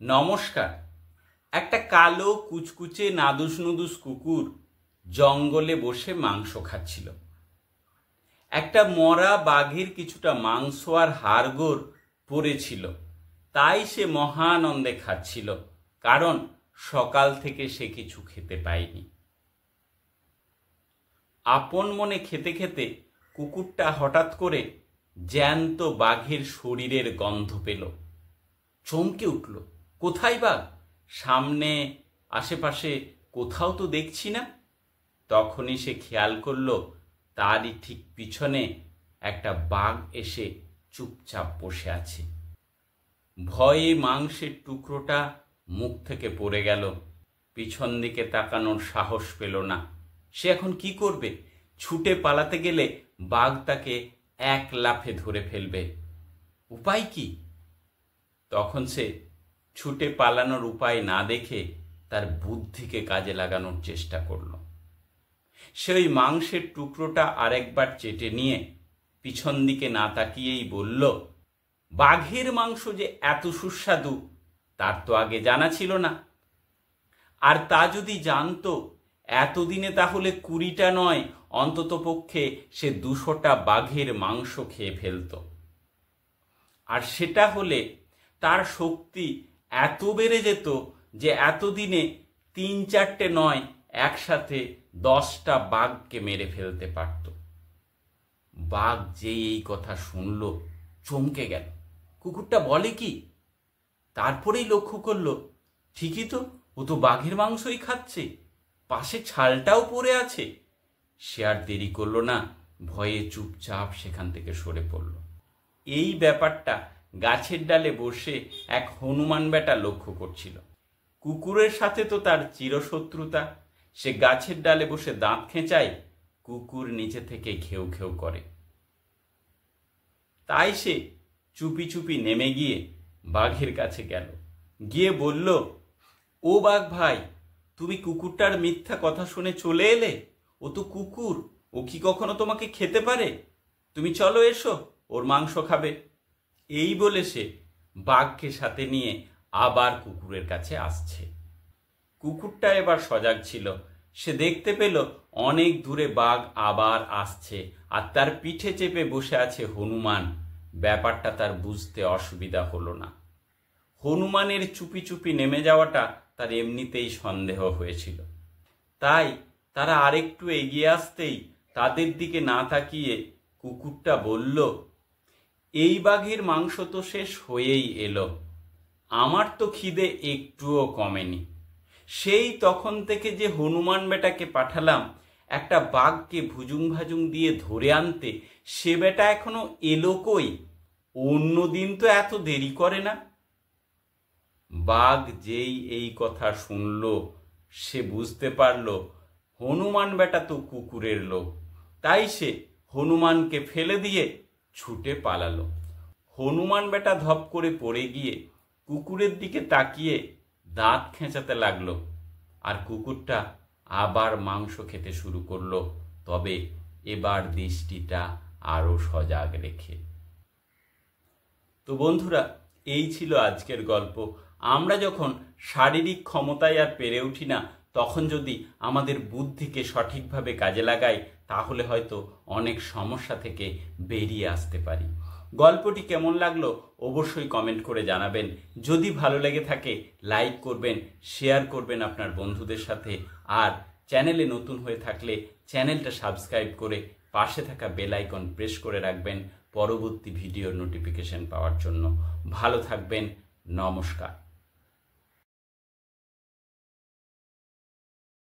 নমস্কার। একটা কালো কুচকুচে নাদুস নুদুস কুকুর জঙ্গলে বসে মাংস খাচ্ছিল। একটা মরা বাঘের কিছুটা মাংস আর হাড়গোড় পড়েছিল, তাই সে মহানন্দে খাচ্ছিল, কারণ সকাল থেকে সে কিছু খেতে পায়নি। আপন মনে খেতে খেতে কুকুরটা হঠাৎ করে জ্যান্ত বাঘের শরীরের গন্ধ পেল। চমকে উঠল, কোথায় বাঘ? সামনে আশেপাশে কোথাও তো দেখছি না। তখনই সে খেয়াল করল তারই ঠিক পিছনে একটা বাঘ এসে চুপচাপ বসে আছে। ভয়ে মাংসের টুকরোটা মুখ থেকে পড়ে গেল। পিছন দিকে তাকানোর সাহস পেল না। সে এখন কি করবে? ছুটে পালাতে গেলে বাঘ তাকে এক লাফে ধরে ফেলবে। উপায় কি? তখন সে ছুটে পালানোর উপায় না দেখে তার বুদ্ধিকে কাজে লাগানোর চেষ্টা করল। সে ওই মাংসের টুকরোটা আরেকবার চেটে নিয়ে পিছন দিকে না তাকিয়েই বলল, বাঘের মাংস যে এত সুস্বাদু তার তো আগে জানা ছিল না। আর তা যদি জানতো, এতদিনে তাহলে 20টা নয়, অন্তত পক্ষে সে 200টা বাঘের মাংস খেয়ে ফেলত। আর সেটা হলে তার শক্তি এত বেড়ে যেত যে এতদিনে 3-4টে নয়, একসাথে 10টা বাঘকে মেরে ফেলতে পারত। বাঘ যেই এই কথা শুনল চমকে গেল। কুকুরটা বলে কি? তারপরেই লক্ষ্য করল, ঠিকই তো, ও তো বাঘের মাংসই খাচ্ছে, পাশে ছালটাও পড়ে আছে। সে আর দেরি করল না, ভয়ে চুপচাপ সেখান থেকে সরে পড়ল। এই ব্যাপারটা গাছের ডালে বসে এক হনুমান বেটা লক্ষ্য করছিল। কুকুরের সাথে তো তার চিরশত্রুতা। সে গাছের ডালে বসে দাঁত খেঁচায়, কুকুর নিচে থেকে ঘেউ ঘেউ করে। তাই সে চুপি চুপি নেমে গিয়ে বাঘের কাছে গেল। গিয়ে বলল, ও বাঘ ভাই, তুমি কুকুরটার মিথ্যা কথা শুনে চলে এলে? ও তো কুকুর, ও কি কখনো তোমাকে খেতে পারে? তুমি চলো, এসো, ওর মাংস খাবে। এই বলে সে বাঘকে সাথে নিয়ে আবার কুকুরের কাছে আসছে। কুকুরটা এবার সজাগ ছিল। সে দেখতে পেল অনেক দূরে বাঘ আবার আসছে, আর তার পিঠে চেপে বসে আছে হনুমান। ব্যাপারটা তার বুঝতে অসুবিধা হলো না। হনুমানের চুপি চুপি নেমে যাওয়াটা তার এমনিতেই সন্দেহ হয়েছিল। তাই তারা আরেকটু এগিয়ে আসতেই তাদের দিকে না তাকিয়ে কুকুরটা বলল, এই বাঘের মাংস তো শেষ হয়েই এলো, আমার তো খিদে একটুও কমেনি। সেই তখন থেকে যে হনুমান বেটাকে পাঠালাম একটা বাঘকে ভুজুং ভাজুং দিয়ে ধরে আনতে, সে বেটা এখনো এলো কই? অন্য দিন তো এত দেরি করে না। বাঘ যেই এই কথা শুনল, সে বুঝতে পারল হনুমান বেটা তো কুকুরের লোক। তাই সে হনুমানকে ফেলে দিয়ে ছুটে পালালো। হনুমান বেটা ধপ করে পড়ে গিয়ে কুকুরের দিকে তাকিয়ে দাঁত খেঁচাতে লাগলো। আর কুকুরটা আবার মাংস খেতে শুরু করলো, তবে এবার দৃষ্টিটা আরো সজাগ রেখে। তো বন্ধুরা, এই ছিল আজকের গল্প। আমরা যখন শারীরিক ক্ষমতায় আর পেরে উঠি না, তখন যদি আমাদের বুদ্ধিকে সঠিকভাবে কাজে লাগাই, তাহলে হয়তো অনেক সমস্যা থেকে বেরিয়ে আসতে পারি। গল্পটি কেমন লাগলো অবশ্যই কমেন্ট করে জানাবেন। যদি ভালো লেগে থাকে লাইক করবেন, শেয়ার করবেন আপনার বন্ধুদের সাথে। আর চ্যানেলে নতুন হয়ে থাকলে চ্যানেলটা সাবস্ক্রাইব করে পাশে থাকা বেল আইকন প্রেস করে রাখবেন পরবর্তী ভিডিওর নোটিফিকেশন পাওয়ার জন্য। ভালো থাকবেন। নমস্কার।